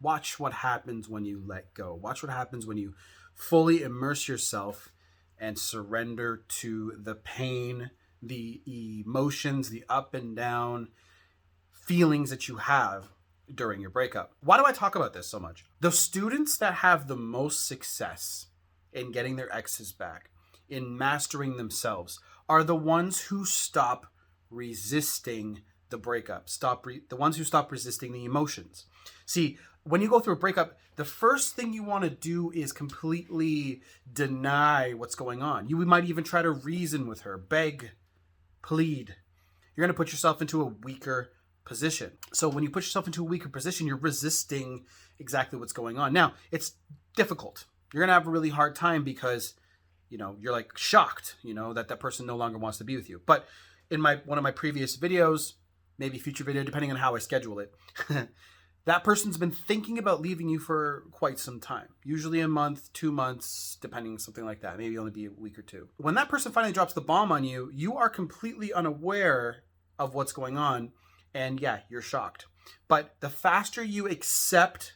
Watch what happens when you let go. Watch what happens when you fully immerse yourself and surrender to the pain, the emotions, the up and down feelings that you have during your breakup. Why do I talk about this so much? The students that have the most success in getting their exes back, in mastering themselves, are the ones who stop resisting the breakup, the ones who stop resisting the emotions. See, when you go through a breakup, the first thing you want to do is completely deny what's going on. You might even try to reason with her, beg, plead. You're going to put yourself into a weaker position. So when you put yourself into a weaker position, you're resisting exactly what's going on. Now, it's difficult. You're going to have a really hard time because, you're like shocked, that that person no longer wants to be with you. But in one of my previous videos, maybe future video, depending on how I schedule it, that person's been thinking about leaving you for quite some time. Usually a month, 2 months, depending, something like that. Maybe only be a week or two. When that person finally drops the bomb on you, you are completely unaware of what's going on. And yeah, you're shocked. But the faster you accept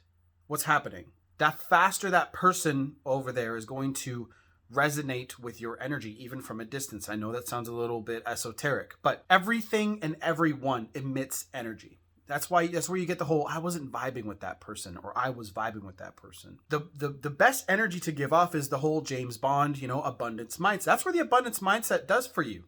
what's happening, that faster that person over there is going to resonate with your energy, even from a distance. I know that sounds a little bit esoteric, but everything and everyone emits energy. That's where you get the whole, I wasn't vibing with that person, or I was vibing with that person. The best energy to give off is the whole James Bond, abundance mindset. That's where the abundance mindset does for you.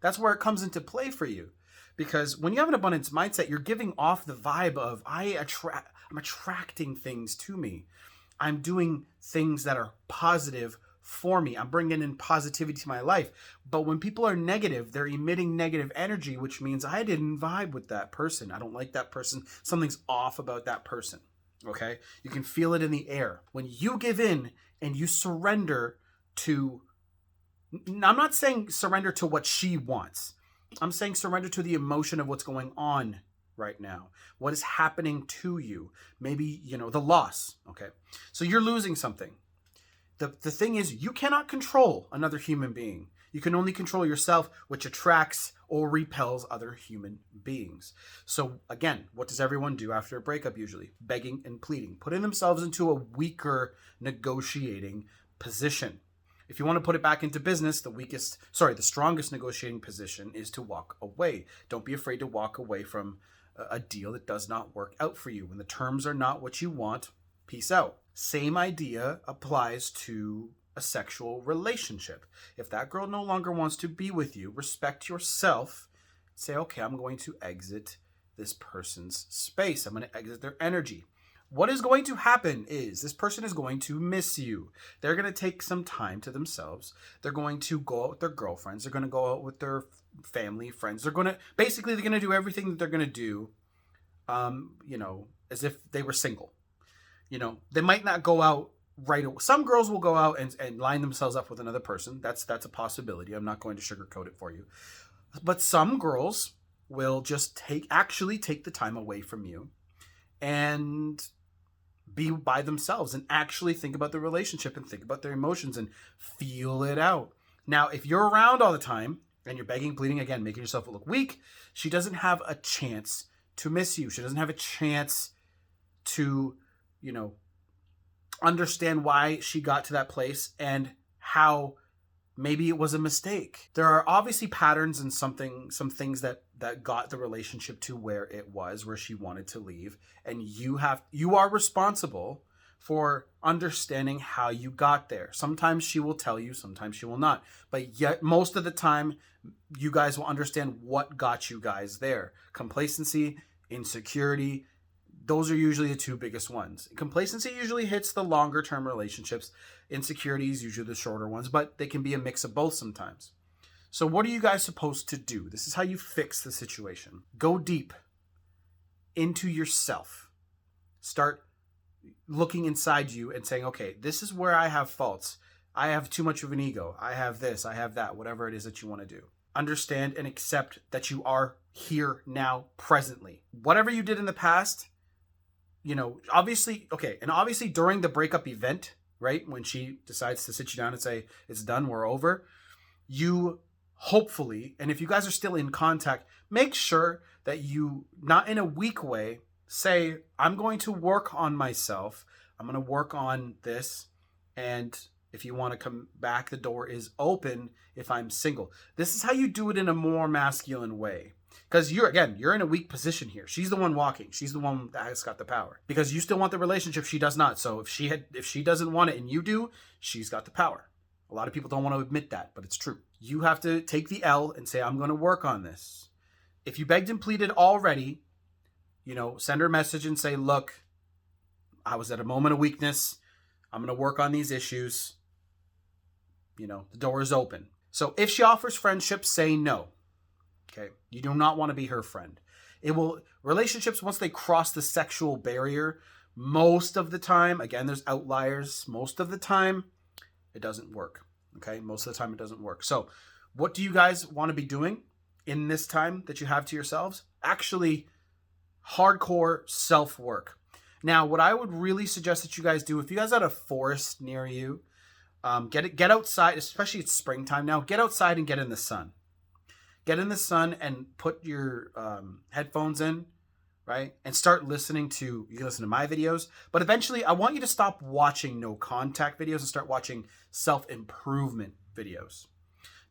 That's where it comes into play for you. Because when you have an abundance mindset, you're giving off the vibe of, I'm attracting things to me. I'm doing things that are positive for me. I'm bringing in positivity to my life. But when people are negative, they're emitting negative energy, which means I didn't vibe with that person. I don't like that person. Something's off about that person. Okay? You can feel it in the air. When you give in and you surrender to, I'm not saying surrender to what she wants. I'm saying surrender to the emotion of what's going on right now. What is happening to you? Maybe, the loss. Okay? So you're losing something. The thing is, you cannot control another human being. You can only control yourself, which attracts or repels other human beings. So again, what does everyone do after a breakup usually? Begging and pleading, putting themselves into a weaker negotiating position. If you want to put it back into business, the strongest negotiating position is to walk away. Don't be afraid to walk away from a deal that does not work out for you. When the terms are not what you want, peace out. Same idea applies to a sexual relationship. If that girl no longer wants to be with you, respect yourself. Say, okay, I'm going to exit this person's space. I'm going to exit their energy. What is going to happen is this person is going to miss you. They're going to take some time to themselves. They're going to go out with their girlfriends. They're going to go out with their family, friends. They're going to do everything that they're going to do, as if they were single. They might not go out right away. Some girls will go out and line themselves up with another person. That's a possibility. I'm not going to sugarcoat it for you. But some girls will just take the time away from you and be by themselves and actually think about the relationship and think about their emotions and feel it out. Now, if you're around all the time and you're begging, pleading, again, making yourself look weak, she doesn't have a chance to miss you. She doesn't have a chance to, understand why she got to that place and how maybe it was a mistake. There are obviously patterns and some things that got the relationship to where it was, where she wanted to leave. And you are responsible for understanding how you got there. Sometimes she will tell you, sometimes she will not. But yet most of the time, you guys will understand what got you guys there. Complacency, insecurity, those are usually the two biggest ones. Complacency usually hits the longer term relationships. Insecurity is usually the shorter ones, but they can be a mix of both sometimes. So what are you guys supposed to do? This is how you fix the situation. Go deep into yourself. Start looking inside you and saying, okay, this is where I have faults. I have too much of an ego. I have this, I have that, whatever it is that you want to do. Understand and accept that you are here now, presently. Whatever you did in the past, obviously during the breakup event, right, when she decides to sit you down and say, it's done, we're over, you hopefully, and if you guys are still in contact, make sure that you, not in a weak way, say, I'm going to work on myself. I'm going to work on this. And if you want to come back, the door is open if I'm single. This is how you do it in a more masculine way. Because you're in a weak position here. She's the one walking. She's the one that has got the power. Because you still want the relationship, she does not. So if she doesn't want it and you do, she's got the power. A lot of people don't want to admit that, but it's true. You have to take the L and say, I'm going to work on this. If you begged and pleaded already, send her a message and say, look, I was at a moment of weakness. I'm going to work on these issues. The door is open. So if she offers friendship, say no. Okay. You do not want to be her friend. Relationships, once they cross the sexual barrier, most of the time, again, there's outliers. Most of the time, it doesn't work. Okay. Most of the time, it doesn't work. So what do you guys want to be doing in this time that you have to yourselves? Actually, hardcore self-work. Now, what I would really suggest that you guys do, if you guys have a forest near you, get outside, especially it's springtime now, get outside and get in the sun. Get in the sun and put your headphones in, right? And start listening to, you can listen to my videos, but eventually I want you to stop watching no contact videos and start watching self-improvement videos.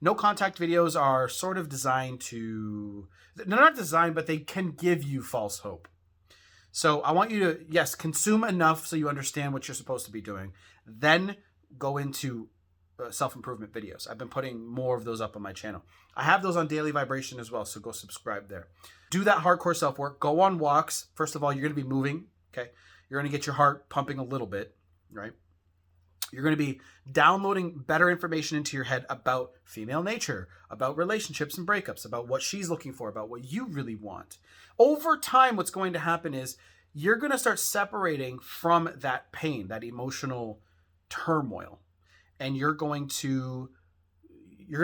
No contact videos are sort of designed to, they're not designed, but they can give you false hope. So I want you to, yes, consume enough so you understand what you're supposed to be doing. Then go into self-improvement videos. I've been putting more of those up on my channel. I have those on Daily Vibration as well, so go subscribe there. Do that hardcore self-work. Go on walks. First of all, you're going to be moving, okay? You're going to get your heart pumping a little bit, right? You're going to be downloading better information into your head about female nature, about relationships and breakups, about what she's looking for, about what you really want. Over time, what's going to happen is you're going to start separating from that pain, that emotional turmoil. And you're going to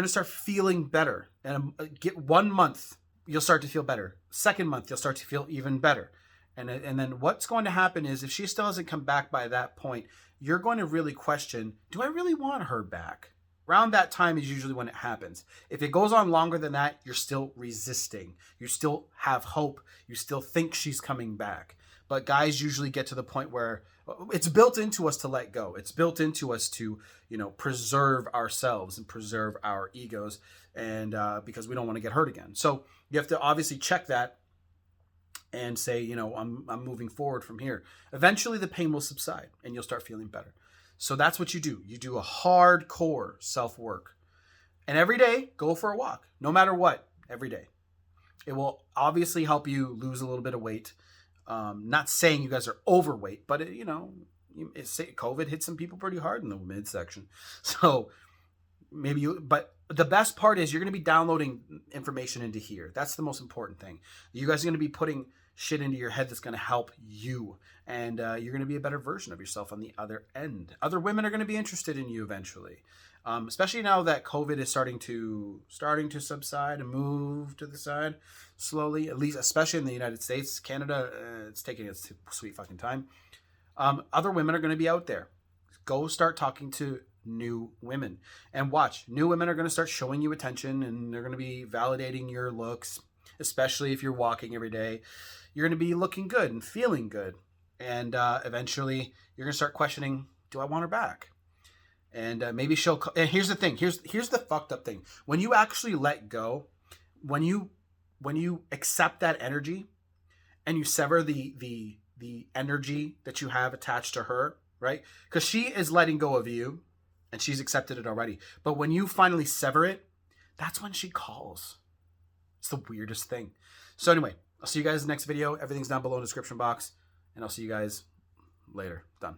start feeling better. And get 1 month, you'll start to feel better. Second month, you'll start to feel even better. And then what's going to happen is if she still hasn't come back by that point, you're going to really question, do I really want her back? Around that time is usually when it happens. If it goes on longer than that, you're still resisting. You still have hope. You still think she's coming back. But guys usually get to the point where it's built into us to let go. It's built into us to, preserve ourselves and preserve our egos, and because we don't want to get hurt again. So you have to obviously check that and say, I'm moving forward from here. Eventually the pain will subside and you'll start feeling better. So that's what you do. You do a hardcore self-work. And every day, go for a walk. No matter what, every day. It will obviously help you lose a little bit of weight. Not saying you guys are overweight, but COVID hit some people pretty hard in the midsection. So but the best part is you're going to be downloading information into here. That's the most important thing. You guys are going to be putting shit into your head that's going to help you. And you're going to be a better version of yourself on the other end. Other women are going to be interested in you eventually. Especially now that COVID is starting to subside and move to the side slowly, at least, especially in the United States. Canada, it's taking its sweet fucking time. Other women are going to be out there. Go start talking to new women and watch. New women are going to start showing you attention, and they're going to be validating your looks, especially if you're walking every day. You're going to be looking good and feeling good. And eventually you're going to start questioning, do I want her back? And maybe she'll. And here's the thing. Here's the fucked up thing. When you actually let go, when you accept that energy, and you sever the energy that you have attached to her, right? Because she is letting go of you, and she's accepted it already. But when you finally sever it, that's when she calls. It's the weirdest thing. So anyway, I'll see you guys in the next video. Everything's down below in the description box, and I'll see you guys later. Done.